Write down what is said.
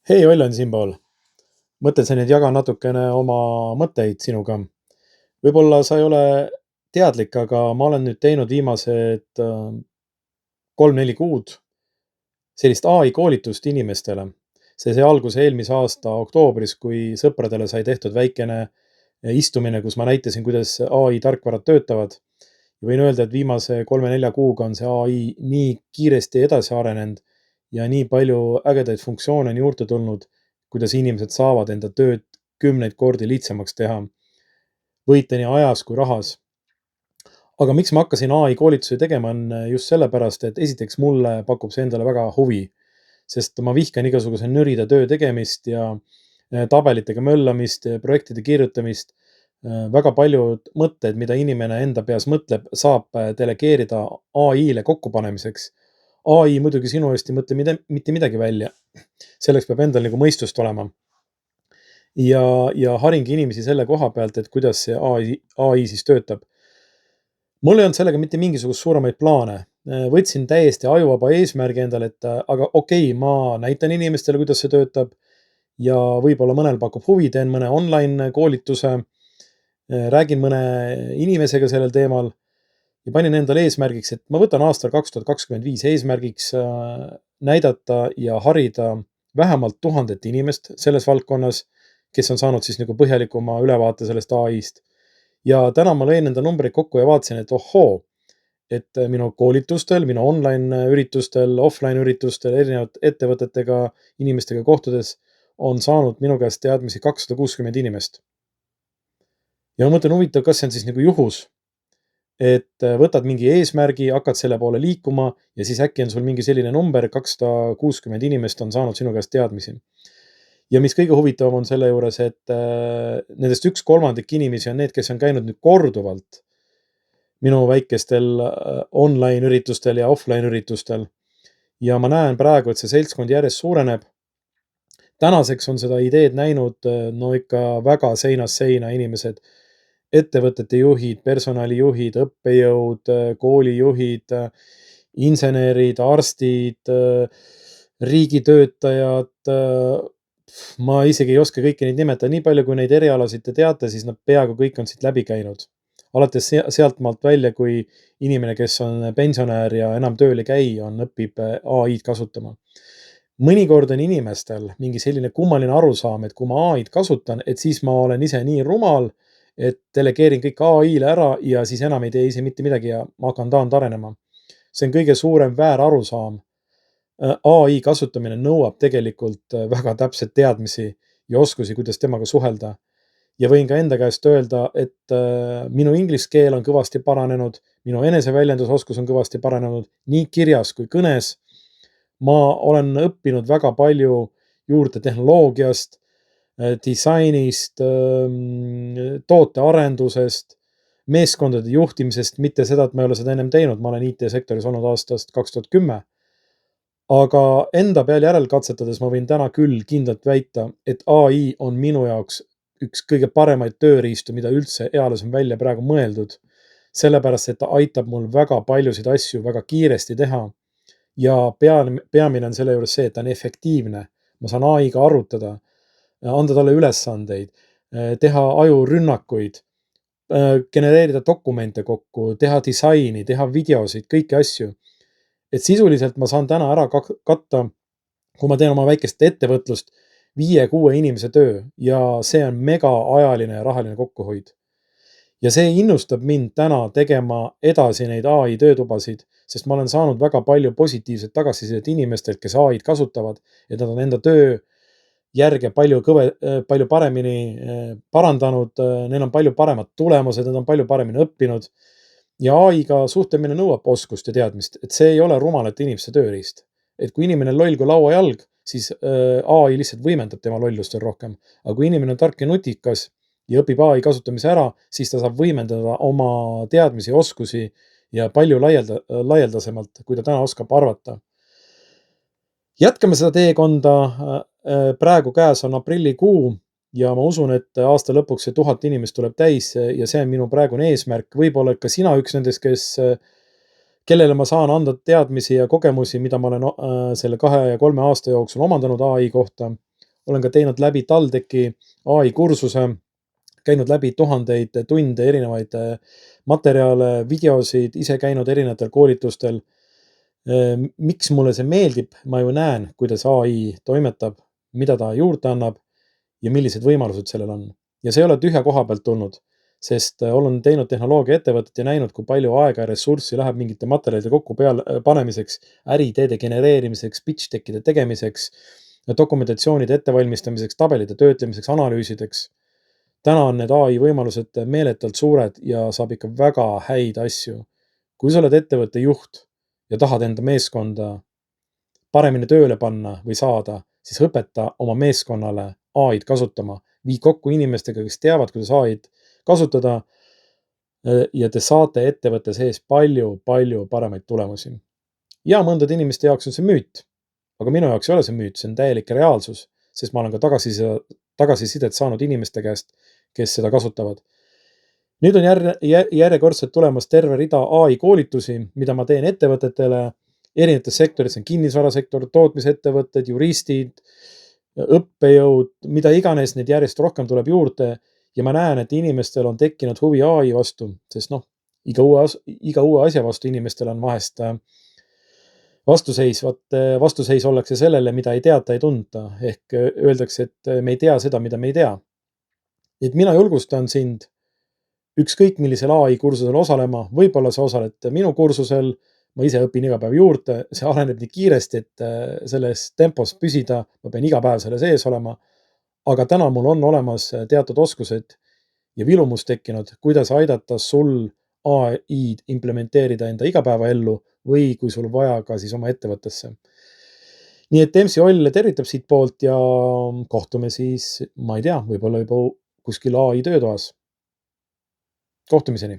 Hei, Ollen siinpool. Mõtlesin, et jagan natukene oma mõtteid sinuga. Võib-olla sa ei ole teadlik, aga ma olen nüüd teinud viimased 3-4 kuud sellist AI koolitust inimestele. See sai alguse eelmise aasta oktoobris, kui sõpradele sai tehtud väikene istumine, kus ma näitasin, kuidas AI tarkvarad töötavad. Võin öelda, et viimase 3-4 kuuga on see AI nii kiiresti edasi arenenud ja nii palju ägedaid funktsioone on juurde tulnud, kuidas inimesed saavad enda tööd 10 kordi lihtsamaks teha, võita nii ajas kui rahas. Aga miks ma hakkasin AI koolitusi tegema, on just sellepärast, et esiteks mulle pakub see endale väga huvi, sest ma vihkan igasuguse nürida töö tegemist ja tabelitega möllamist, projektide kirjutamist. Väga paljud mõtted, mida inimene enda peas mõtleb, saab delegeerida AI-le kokkupanemiseks. AI muidugi sinu eest ei mõtle mitte midagi välja. Selleks peab endal nagu mõistust olema. Ja haringi inimesi selle koha pealt, et kuidas see AI siis töötab. Mul ei olnud sellega mitte mingisugust suuremaid plaane. Võtsin täiesti ajuvaba eesmärgi endale, et aga okei, ma näitan inimestele, kuidas see töötab ja võib-olla mõnel pakub huvi, teen mõne online koolituse, räägin mõne inimesega sellel teemal ja panin endale eesmärgiks, et ma võtan aastal 2025 eesmärgiks näidata ja harida vähemalt 1000 inimest selles valdkonnas, kes on saanud siis nagu põhjalikuma ülevaate sellest AI-st. Ja täna ma lõin enda numbreid kokku ja vaatasin, et ohoo, et minu koolitustel, minu online üritustel, offline üritustel, erinevate ettevõtetega, inimestega kohtudes on saanud minu käest teadmisi 260 inimest. Ja ma mõtlen, huvitav, kas see on siis nagu juhus, et võtad mingi eesmärgi, hakkad selle poole liikuma ja siis äkki on sul mingi selline number, 260 inimest on saanud sinu käest teadmisi. Ja mis kõige huvitavam on selle juures, et nendest 1/3 inimesi on need, kes on käinud nüüd korduvalt minu väikestel online üritustel ja offline üritustel. Ja ma näen praegu, et see seltskond järjest suureneb. Tänaseks on seda ideed näinud no ikka väga seinast seina inimesed, ettevõtete juhid, personalijuhid, õppejõud, koolijuhid, insenerid, arstid, riigitöötajad. Ma isegi ei oska kõiki neid nimetada, nii palju kui neid erialasid te teate, siis nad peaaegu kõik on siit läbi käinud. Alates sealt maalt välja, kui inimene, kes on pensionär ja enam tööl ei käi, õpib AI-d kasutama. Mõnikord on inimestel mingi selline kummaline arusaam, et kui ma AI-d kasutan, et siis ma olen ise nii rumal, et delegeerin kõik AI-le ära ja siis enam ei tee ise mitte midagi ja ma hakkan taandarenema. See on kõige suurem väärarusaam. AI kasutamine nõuab tegelikult väga täpselt teadmisi ja oskusi, kuidas temaga suhelda. Ja võin ka enda käest öelda, et minu inglise keel on kõvasti paranenud, minu eneseväljendusoskus on kõvasti paranenud, nii kirjas kui kõnes. Ma olen õppinud väga palju juurde tehnoloogiast, disainist, tootearendusest, meeskondade juhtimisest, mitte seda, et ma ei ole seda ennem teinud, ma olen IT-sektoris olnud aastast 2010. Aga enda peal järelkatsetades ma võin täna küll kindlalt väita, et AI on minu jaoks üks kõige paremaid tööriistu, mida üldse eales on välja praegu mõeldud. Sellepärast, et ta aitab mul väga paljusid asju väga kiiresti teha. Ja peamine on selle juures see, et ta on efektiivne. Ma saan AI-ga arutada, anda talle ülesandeid, teha ajurünnakuid, genereerida dokumente kokku, teha disaini, teha videosid, kõiki asju. Et sisuliselt ma saan täna ära katta, kui ma teen oma väikest ettevõtlust, 5-6 inimese töö ja see on mega ajaline ja rahaline kokkuhoid. Ja see innustab mind täna tegema edasi neid AI töötubasid, sest ma olen saanud väga palju positiivset tagasisidet inimestelt, kes AI-d kasutavad, et nad on enda töö järge palju paremini parandanud, neil on palju paremad tulemused, nad on palju paremini õppinud. Ja AI-ga suhtlemine nõuab oskust ja teadmist, et see ei ole rumalate inimeste tööriist. Et kui inimene on loll kui lauajalg, siis AI lihtsalt võimendab tema lollust veel rohkem. Aga kui inimene on tark ja nutikas ja õpib AI kasutamise ära, siis ta saab võimendada oma teadmisi ja oskusi ja palju laialdasemalt, kui ta täna oskab arvata. Jätkame seda teekonda. Praegu käes on aprillikuu ja ma usun, et aasta lõpuks see 1000 inimest tuleb täis ja see on minu praegune eesmärk. Võib-olla ka sina üks nendest, kellele ma saan anda teadmisi ja kogemusi, mida ma olen selle 2 ja 3 aasta jooksul omandanud AI kohta. olen ka teinud läbi TalTechi ai kursuse, käinud läbi tuhandeid tunde erinevaid materjale, videosid, ise käinud erinevatel koolitustel. Miks mulle see meeldib? Ma ju näen, kuidas ai toimetab, mida ta juurde annab ja millised võimalused sellel on. Ja see ei ole tühja koha pealt tulnud, sest olen teinud tehnoloogiaettevõtet ja näinud, kui palju aega ja ressurssi läheb mingite materjalide kokku panemiseks, äriideede genereerimiseks, pitch deck'ide tegemiseks, dokumentatsioonide ettevalmistamiseks, tabelite töötlemiseks, analüüsideks. Täna on need ai võimalused meeletult suured ja saab ikka väga häid asju. Kui sa oled ettevõtte juht ja tahad enda meeskonda paremini tööle panna või saada, siis õpeta oma meeskonnale ai-d kasutama. Vii kokku inimestega, kes teavad, kuidas ai-d kasutada ja te saate ettevõtte sees palju paremaid tulemusi. Ja mõndade inimeste jaoks on see müüt, aga minu jaoks ei ole see müüt, see on täielik reaalsus, sest ma olen ka tagasisidet saanud inimeste käest, kes seda kasutavad. Nüüd on järjekordselt tulemas terve rida ai koolitusi, mida ma teen ettevõtetele, erinevates sektoris on kinnisvarasektor, tootmisettevõtted, juristid, õppejõud, mida iganes neid järjest rohkem tuleb juurde ja ma näen, et inimestel on tekkinud huvi ai vastu, sest iga uue asja vastu inimestel on vahest vastuseis ollakse sellele, mida ei teata, ei tunta, ehk öeldakse, et me ei tea seda, mida me ei tea. Et mina julgustan sind ükskõik millisel ai kursusel osalema, võib-olla sa osaled minu kursusel, ma ise õpin iga päev juurde, see areneb nii kiiresti, et selles tempos püsida, ma pean iga päev selle sees olema, aga täna mul on olemas teatud oskused ja vilumus tekkinud, kuidas aidata sul ai-d implementeerida enda igapäevaellu või kui sul vaja ka siis oma ettevõttesse. Nii et MC Oll tervitab siit poolt ja kohtume siis, ma ei tea, võib-olla juba kuskil ai töötoas. Kohtumiseni!